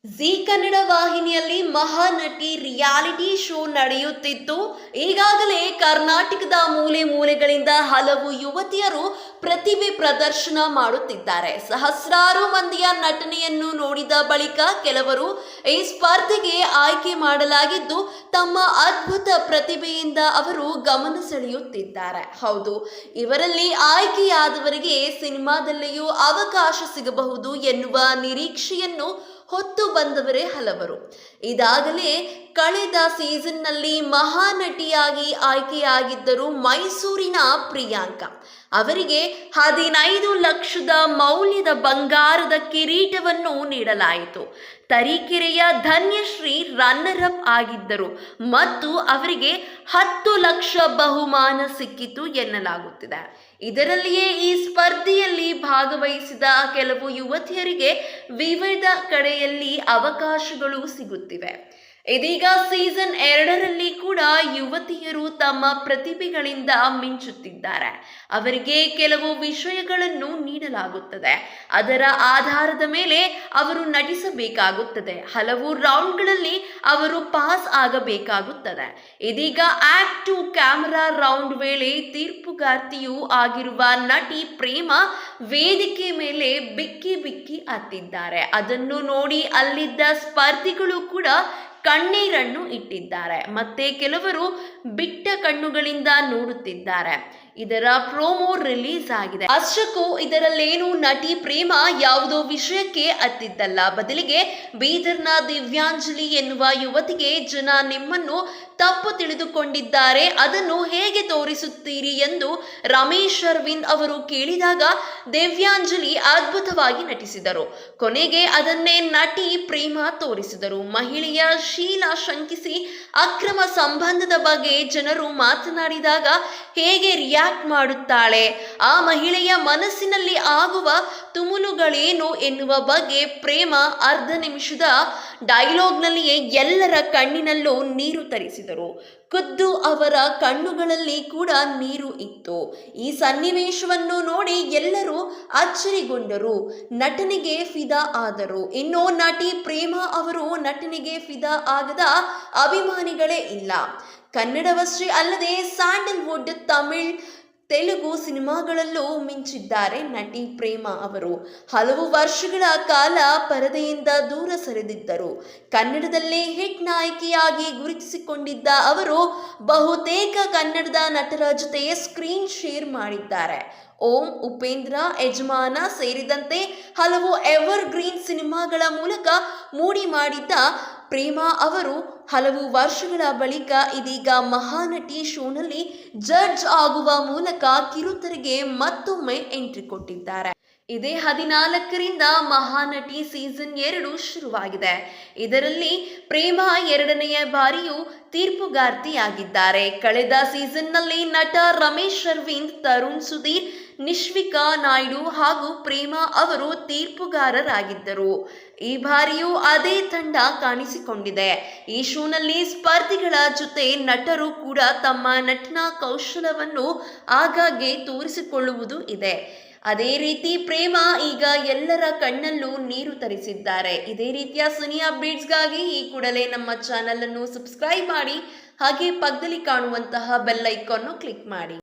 G Kannada ವಾಹಿನಿಯಲ್ಲಿ Mahanati reality show ನಡೆಯುತ್ತಿದ್ದು ಈಗಾಗಲೇ ಕರ್ನಾಟಕದ ಮೂಲೆ ಮೂಲೆಗಳಿಂದ ಹಲವು ಯುವತಿಯರು ಪ್ರತಿಭೆ ಪ್ರದರ್ಶನ ಮಾಡುತ್ತಿದ್ದಾರೆ. ಸಹಸ್ರಾರು ಮಂದಿಯ ನಟನೆಯನ್ನು ನೋಡಿದ ಬಳಿಕ ಕೆಲವರು ಈ ಸ್ಪರ್ಧೆಗೆ ಆಯ್ಕೆ ಮಾಡಲಾಗಿದ್ದು ತಮ್ಮ ಅದ್ಭುತ ಪ್ರತಿಭೆಯಿಂದ ಅವರು ಗಮನ ಸೆಳೆಯುತ್ತಿದ್ದಾರೆ. ಹೌದು, ಇವರಲ್ಲಿ ಆಯ್ಕೆಯಾದವರಿಗೆ ಸಿನಿಮಾದಲ್ಲಿಯೂ ಅವಕಾಶ ಸಿಗಬಹುದು ಎನ್ನುವ ನಿರೀಕ್ಷೆಯನ್ನು ಹೊತ್ತು ಬಂದವರೇ ಹಲವರು. ಇದಾಗಲೇ ಕಳೆದ ಸೀಸನ್ನಲ್ಲಿ ಮಹಾನಟಿಯಾಗಿ ಆಯ್ಕೆಯಾಗಿದ್ದರು ಮೈಸೂರಿನ ಪ್ರಿಯಾಂಕಾ. ಅವರಿಗೆ 15 ಲಕ್ಷದ ಮೌಲ್ಯದ ಬಂಗಾರದ ಕಿರೀಟವನ್ನು ನೀಡಲಾಯಿತು. ತರೀಕೆರೆಯ ಧನ್ಯಶ್ರೀ ರನ್ನರ್ ಅಪ್ ಆಗಿದ್ದರು ಮತ್ತು ಅವರಿಗೆ 10 ಲಕ್ಷ ಬಹುಮಾನ ಸಿಕ್ಕಿತು ಎನ್ನಲಾಗುತ್ತಿದೆ. ಇದರಲ್ಲಿಯೇ ಈ ಸ್ಪರ್ಧೆಯಲ್ಲಿ ಭಾಗವಹಿಸಿದ ಕೆಲವು ಯುವತಿಯರಿಗೆ ವಿವಿಧ ಕಡೆಯಲ್ಲಿ ಅವಕಾಶಗಳು ಸಿಗುತ್ತಿವೆ. ಇದೀಗ ಸೀಸನ್ 2ರಲ್ಲಿ ಕೂಡ ಯುವತಿಯರು ತಮ್ಮ ಪ್ರತಿಭೆಗಳಿಂದ ಮಿಂಚುತ್ತಿದ್ದಾರೆ. ಅವರಿಗೆ ಕೆಲವು ವಿಷಯಗಳನ್ನು ನೀಡಲಾಗುತ್ತದೆ. ಅದರ ಆಧಾರದ ಮೇಲೆ ಅವರು ನಟಿಸಬೇಕಾಗುತ್ತದೆ. ಹಲವು ರೌಂಡ್ಗಳಲ್ಲಿ ಅವರು ಪಾಸ್ ಆಗಬೇಕಾಗುತ್ತದೆ. ಇದೀಗ ಆಕ್ಟ್ 2 ಕ್ಯಾಮೆರಾ ರೌಂಡ್ ವೇಳೆ ತೀರ್ಪುಗಾರ್ತಿಯೂ ಆಗಿರುವ ನಟಿ ಪ್ರೇಮ ವೇದಿಕೆ ಮೇಲೆ ಬಿಕ್ಕಿ ಬಿಕ್ಕಿ ಅತ್ತಿದ್ದಾರೆ. ಅದನ್ನು ನೋಡಿ ಅಲ್ಲಿದ್ದ ಸ್ಪರ್ಧಿಗಳು ಕೂಡ ಕಣ್ಣೀರನ್ನು ಇಟ್ಟಿದ್ದಾರೆ. ಮತ್ತೆ ಕೆಲವರು ಬಿಟ್ಟ ಕಣ್ಣುಗಳಿಂದ ನೋಡುತ್ತಿದ್ದಾರೆ. ಇದರ ಪ್ರೋಮೋ ರಿಲೀಸ್ ಆಗಿದೆ. ಅಷ್ಟಕ್ಕೂ ಇದರಲ್ಲೇನು ನಟಿ ಪ್ರೇಮ ಯಾವುದೋ ವಿಷಯಕ್ಕೆ ಅತ್ತಿದ್ದಲ್ಲ. ಬದಲಿಗೆ ಬೀದರ್ನ ದಿವ್ಯಾಂಜಲಿ ಎನ್ನುವ ಯುವತಿಗೆ ಜನ ನಿಮ್ಮನ್ನು ತಪ್ಪು ತಿಳಿದುಕೊಂಡಿದ್ದಾರೆ, ಅದನ್ನು ಹೇಗೆ ತೋರಿಸುತ್ತೀರಿ ಎಂದು ರಮೇಶ್ ಅರವಿಂದ್ ಅವರು ಕೇಳಿದಾಗ ದಿವ್ಯಾಂಜಲಿ ಅದ್ಭುತವಾಗಿ ನಟಿಸಿದರು. ಕೊನೆಗೆ ಅದನ್ನೇ ನಟಿ ಪ್ರೇಮ ತೋರಿಸಿದರು. ಮಹಿಳೆಯ ಶೀಲ ಶಂಕಿಸಿ ಅಕ್ರಮ ಸಂಬಂಧದ ಬಗ್ಗೆ ಜನರು ಮಾತನಾಡಿದಾಗ ಹೇಗೆ ರಿಯಾಕ್ಟ್ ಮಾಡುತ್ತಾಳೆ, ಆ ಮಹಿಳೆಯ ಮನಸ್ಸಿನಲ್ಲಿ ಆಗುವ ತುಮುಲುಗಳೇನು ಎನ್ನುವ ಬಗ್ಗೆ ಪ್ರೇಮ ಅರ್ಧ ನಿಮಿಷದ ಡೈಲಾಗ್ನಲ್ಲಿಯೇ ಎಲ್ಲರ ಕಣ್ಣಿನಲ್ಲೂ ನೀರು ತರಿಸಿದರು. ಖುದ್ದು ಅವರ ಕಣ್ಣುಗಳಲ್ಲಿ ಕೂಡ ನೀರು ಇತ್ತು. ಈ ಸನ್ನಿವೇಶವನ್ನು ನೋಡಿ ಎಲ್ಲರೂ ಅಚ್ಚರಿಗೊಂಡರು, ನಟನೆಗೆ ಫಿದಾ ಆದರು. ಇನ್ನು ನಟಿ ಪ್ರೇಮ ಅವರು ನಟನೆಗೆ ಫಿದಾ ಆಗದ ಅಭಿಮಾನಿಗಳೇ ಇಲ್ಲ. ಕನ್ನಡವಷ್ಟೇ ಅಲ್ಲದೆ ಸ್ಯಾಂಡಲ್ವುಡ್, ತಮಿಳ್, ತೆಲುಗು ಸಿನಿಮಾಗಳಲ್ಲೂ ಮಿಂಚಿದ್ದಾರೆ ನಟಿ ಪ್ರೇಮ ಅವರು. ಹಲವು ವರ್ಷಗಳ ಕಾಲ ಪರದೆಯಿಂದ ದೂರ ಸರಿದಿದ್ದರು. ಕನ್ನಡದಲ್ಲೇ ಹಿಟ್ ನಾಯಕಿಯಾಗಿ ಗುರುತಿಸಿಕೊಂಡಿದ್ದ ಅವರು ಬಹುತೇಕ ಕನ್ನಡದ ನಟರ ಜೊತೆ ಸ್ಕ್ರೀನ್ ಶೇರ್ ಮಾಡಿದ್ದಾರೆ. ಓಂ, ಉಪೇಂದ್ರ, ಯಜಮಾನ ಸೇರಿದಂತೆ ಹಲವು ಎವರ್ ಗ್ರೀನ್ ಸಿನಿಮಾಗಳ ಮೂಲಕ ಮೂಡಿ ಮಾಡಿದ್ದ ಪ್ರೇಮ ಅವರು ಹಲವು ವರ್ಷಗಳ ಬಳಿಕ ಇದೀಗ ಮಹಾನಟಿ ಶೋನಲ್ಲಿ ಜಡ್ಜ್ ಆಗುವ ಮೂಲಕ ಕಿರುತೆರೆಗೆ ಮತ್ತೊಮ್ಮೆ ಎಂಟ್ರಿ ಕೊಟ್ಟಿದ್ದಾರೆ. ಇದೇ 14ರಿಂದ ಮಹಾನಟಿ ಸೀಸನ್ 2 ಶುರುವಾಗಿದೆ. ಇದರಲ್ಲಿ ಪ್ರೇಮ 2ನೆಯ ಬಾರಿಯೂ ತೀರ್ಪುಗಾರ್ತಿಯಾಗಿದ್ದಾರೆ. ಕಳೆದ ಸೀಸನ್ನಲ್ಲಿ ನಟ ರಮೇಶ್ ಅರವಿಂದ್, ತರುಣ್ ಸುಧೀರ್, ನಿಶ್ವಿಕಾ ನಾಯ್ಡು ಹಾಗೂ ಪ್ರೇಮ ಅವರು ತೀರ್ಪುಗಾರರಾಗಿದ್ದರು. ಈ ಬಾರಿಯೂ ಅದೇ ತಂಡ ಕಾಣಿಸಿಕೊಂಡಿದೆ. ಈ ಶೋನಲ್ಲಿ ಸ್ಪರ್ಧಿಗಳ ಜೊತೆ ನಟರು ಕೂಡ ತಮ್ಮ ನಟನಾ ಕೌಶಲವನ್ನು ಆಗಾಗ್ಗೆ ತೋರಿಸಿಕೊಳ್ಳುವುದು ಇದೆ. ಅದೇ ರೀತಿ ಪ್ರೇಮ ಈಗ ಎಲ್ಲರ ಕಣ್ಣಲ್ಲೂ ನೀರು ತರಿಸಿದ್ದಾರೆ. ಇದೇ ರೀತಿಯ ಸಿನಿ ಅಪ್ಡೇಟ್ಸ್ಗಾಗಿ ಈ ಕೂಡಲೇ ನಮ್ಮ ಚಾನಲ್ ಅನ್ನು ಸಬ್ಸ್ಕ್ರೈಬ್ ಮಾಡಿ, ಹಾಗೆ ಪಕ್ಕದಲ್ಲಿ ಕಾಣುವಂತಹ ಬೆಲ್ ಐಕಾನ್ ಕ್ಲಿಕ್ ಮಾಡಿ.